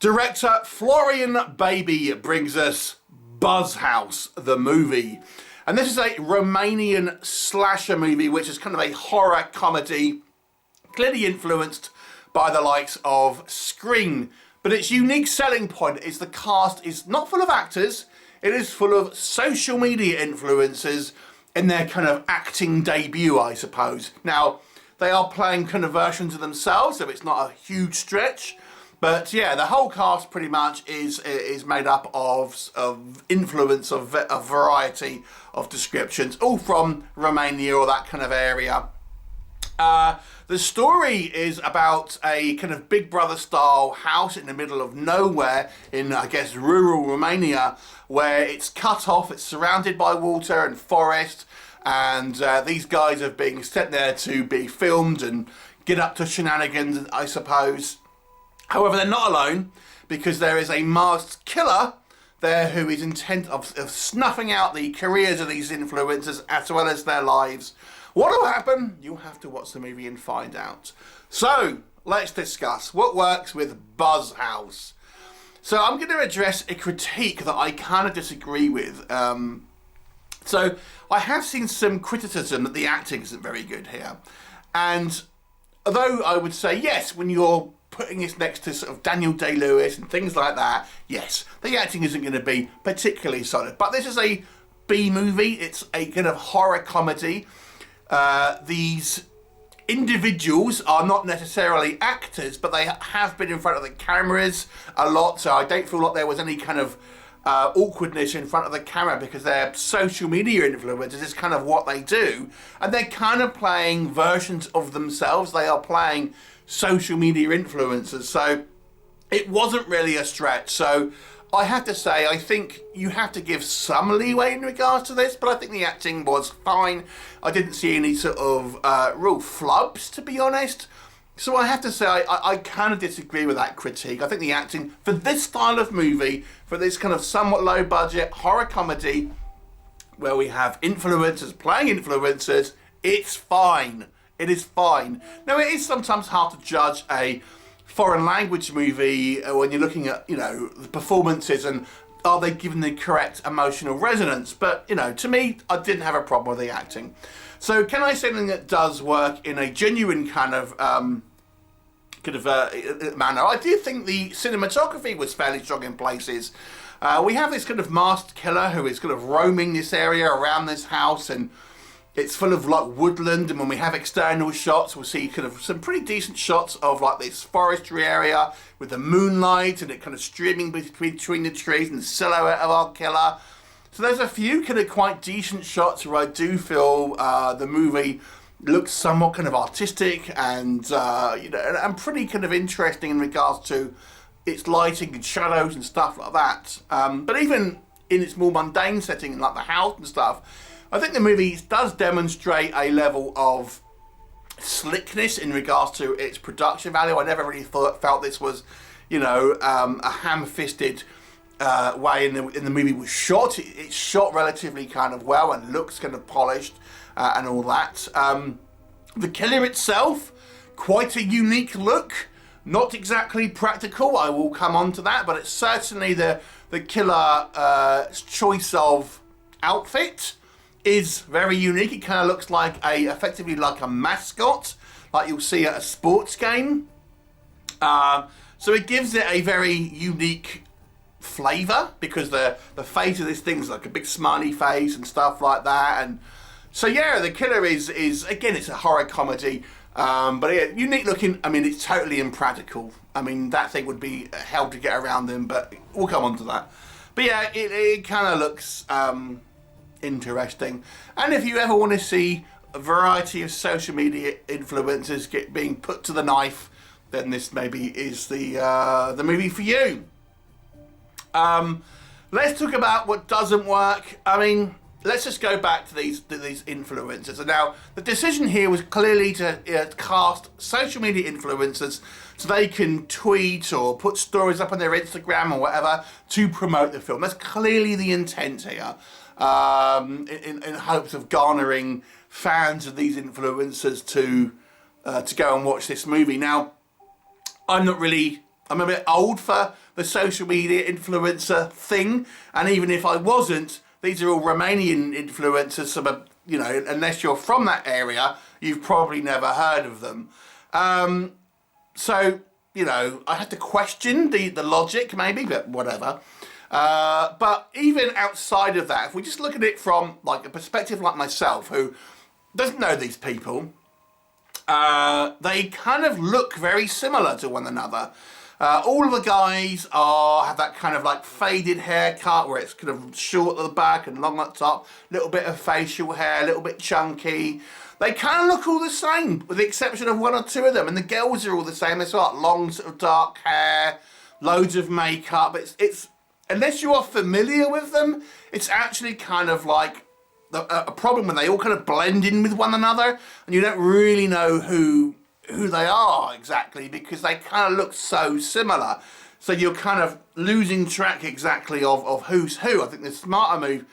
Director Florian Baby brings us Buzz House, the movie. And this is a Romanian slasher movie, which is kind of a horror comedy, clearly influenced by the likes of Scream. But its unique selling point is the cast is not full of actors, it is full of social media influencers in their kind of acting debut, I suppose. Now, they are playing kind of versions of themselves, so it's not a huge stretch. But yeah, the whole cast pretty much is made up of influence of a variety of descriptions, all from Romania or that kind of area. The story is about a kind of Big Brother style house in the middle of nowhere in, I guess, rural Romania, where it's cut off, it's surrounded by water and forest, and these guys are being sent there to be filmed and get up to shenanigans, I suppose. However, they're not alone, because there is a masked killer there who is intent of snuffing out the careers of these influencers as well as their lives. What will happen? You'll have to watch the movie and find out. So, let's discuss what works with Buzz House. So I'm going to address a critique that I kind of disagree with. So I have seen some criticism that the acting isn't very good here. And although I would say, yes, when you're putting this next to sort of Daniel Day-Lewis and things like that, yes, the acting isn't going to be particularly solid. But this is a B movie. It's a kind of horror comedy. These individuals are not necessarily actors, but they have been in front of the cameras a lot, so I don't feel like there was any kind of awkwardness in front of the camera, because they're social media influencers. It's kind of what they do, and they're kind of playing versions of themselves. They are playing social media influencers, so it wasn't really a stretch. So I have to say, I think you have to give some leeway in regards to this, but I think the acting was fine. I didn't see any sort of real flubs, to be honest. So I have to say, I kind of disagree with that critique. I think the acting for this style of movie, for this kind of somewhat low budget horror comedy, where we have influencers playing influencers, it's fine. It is fine. Now, it is sometimes hard to judge a foreign language movie when you're looking at, you know, the performances and are they given the correct emotional resonance. But, you know, to me, I didn't have a problem with the acting. So can I say something that does work in a genuine kind of manner? I do think the cinematography was fairly strong in places. We have this kind of masked killer who is kind of roaming this area around this house, and it's full of like woodland, and when we have external shots, we'll see kind of some pretty decent shots of like this forestry area with the moonlight and it kind of streaming between the trees and the silhouette of our killer. So there's a few kind of quite decent shots where I do feel the movie looks somewhat kind of artistic and you know, and pretty kind of interesting in regards to its lighting and shadows and stuff like that. But even in its more mundane setting, like the house and stuff, I think the movie does demonstrate a level of slickness in regards to its production value. I never really felt this was, you know, a ham-fisted way in the movie was shot. It's shot relatively kind of well and looks kind of polished and all that. The killer itself, quite a unique look. Not exactly practical, I will come on to that, but it's certainly the killer's choice of outfit is very unique. It kind of looks like effectively like a mascot, like you'll see at a sports game. So it gives it a very unique flavour, because the face of this thing is like a big smiley face and stuff like that. And so yeah, the killer is again, it's a horror comedy, but yeah, unique looking. I mean, it's totally impractical. I mean, that thing would be hell to get around in, but we'll come on to that. But yeah, it kind of looks interesting. And if you ever want to see a variety of social media influencers being put to the knife, then this maybe is the movie for you. Let's talk about what doesn't work. I mean, let's just go back to these influencers. And now, the decision here was clearly to cast social media influencers so they can tweet or put stories up on their Instagram or whatever to promote the film. That's clearly the intent here, in hopes of garnering fans of these influencers to go and watch this movie. Now, I'm a bit old for the social media influencer thing, and even if I wasn't, these are all Romanian influencers, so, you know, unless you're from that area, you've probably never heard of them. So, you know, I had to question the logic, maybe, but whatever. But even outside of that, if we just look at it from, like, a perspective like myself, who doesn't know these people, they kind of look very similar to one another. All of the guys have that kind of like faded haircut where it's kind of short at the back and long at the top, little bit of facial hair, a little bit chunky. They kind of look all the same, with the exception of one or two of them. And the girls are all the same. They've got long sort of dark hair, loads of makeup. It's unless you are familiar with them, it's actually kind of like a problem when they all kind of blend in with one another and you don't really know who they are exactly, because they kind of look so similar. So you're kind of losing track exactly of who's who. I think the smarter move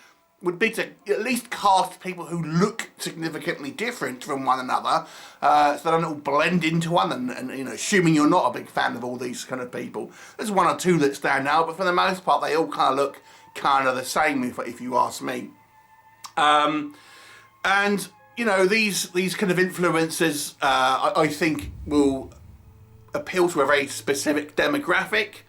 would be to at least cast people who look significantly different from one another, so they don't all blend into one, and you know, assuming you're not a big fan of all these kind of people. There's one or two that stand out, but for the most part they all kind of look kind of the same, if you ask me. And you know, these kind of influencers, I think, will appeal to a very specific demographic,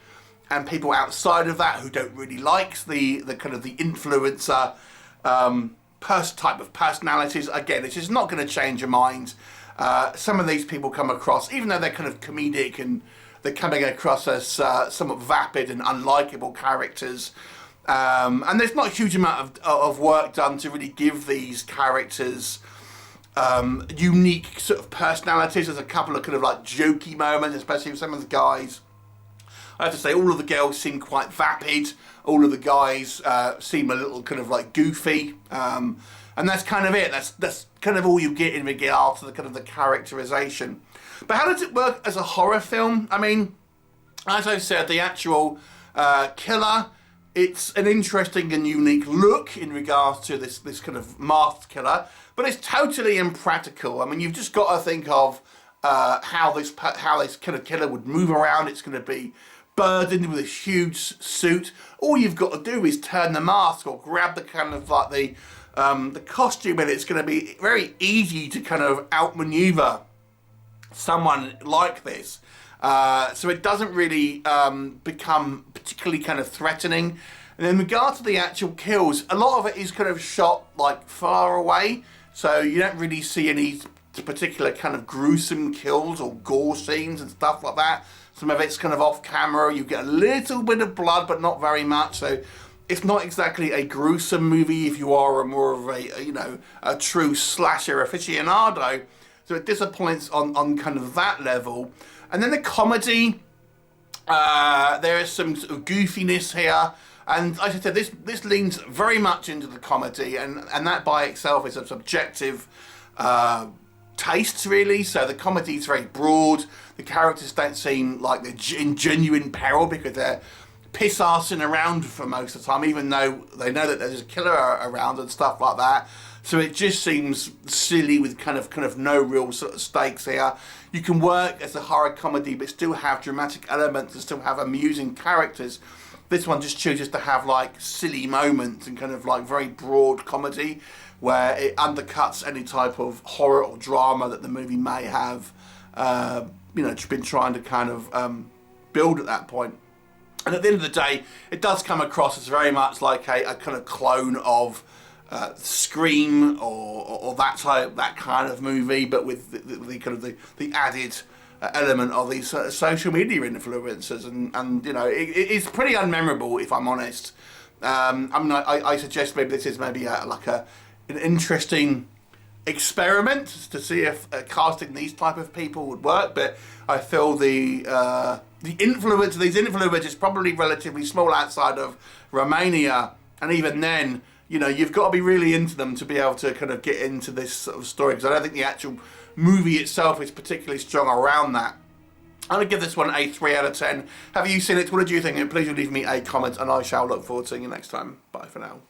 and people outside of that who don't really like the kind of the influencer type of personalities. Again, it's just not going to change your mind. Some of these people come across, even though they're kind of comedic and they're coming across as somewhat vapid and unlikable characters. And there's not a huge amount of work done to really give these characters unique sort of personalities. There's a couple of kind of like jokey moments, especially with some of the guys. I have to say, all of the girls seem quite vapid. All of the guys seem a little kind of like goofy, and that's kind of it. That's kind of all you get in regard to the kind of the characterization. But how does it work as a horror film? I mean, as I said, the actual killer, it's an interesting and unique look in regards to this kind of masked killer, but it's totally impractical. I mean, you've just got to think of how this kind of killer would move around. It's going to be burdened with a huge suit. All you've got to do is turn the mask or grab the kind of like the costume, and it's going to be very easy to kind of outmaneuver someone like this. So it doesn't really become particularly kind of threatening. And in regard to the actual kills, a lot of it is kind of shot like far away, so you don't really see any particular kind of gruesome kills or gore scenes and stuff like that. Some of it's kind of off camera. You get a little bit of blood, but not very much. So it's not exactly a gruesome movie if you are more of a true slasher aficionado. So it disappoints on kind of that level. And then the comedy, there is some sort of goofiness here. And like I said, this leans very much into the comedy, and that by itself is a subjective tastes, really. So the comedy is very broad. The characters don't seem like they're in genuine peril because they're piss-arsing around for most of the time, even though they know that there's a killer around and stuff like that. So it just seems silly with kind of no real sort of stakes here. You can work as a horror comedy but still have dramatic elements and still have amusing characters. This one just chooses to have like silly moments and kind of like very broad comedy where it undercuts any type of horror or drama that the movie may have been trying to kind of build at that point. And at the end of the day, it does come across as very much like a kind of clone of Scream or that kind of movie, but with the kind of the added element of these social media influencers, and you know, it's pretty unmemorable, if I'm honest. I suggest maybe this is maybe an interesting experiment to see if casting these type of people would work, but I feel the influence of these influencers is probably relatively small outside of Romania, and even then you know, you've got to be really into them to be able to kind of get into this sort of story, because I don't think the actual movie itself is particularly strong around that. I'm going to give this one a 3 out of 10. Have you seen it? What did you think? And please leave me a comment, and I shall look forward to seeing you next time. Bye for now.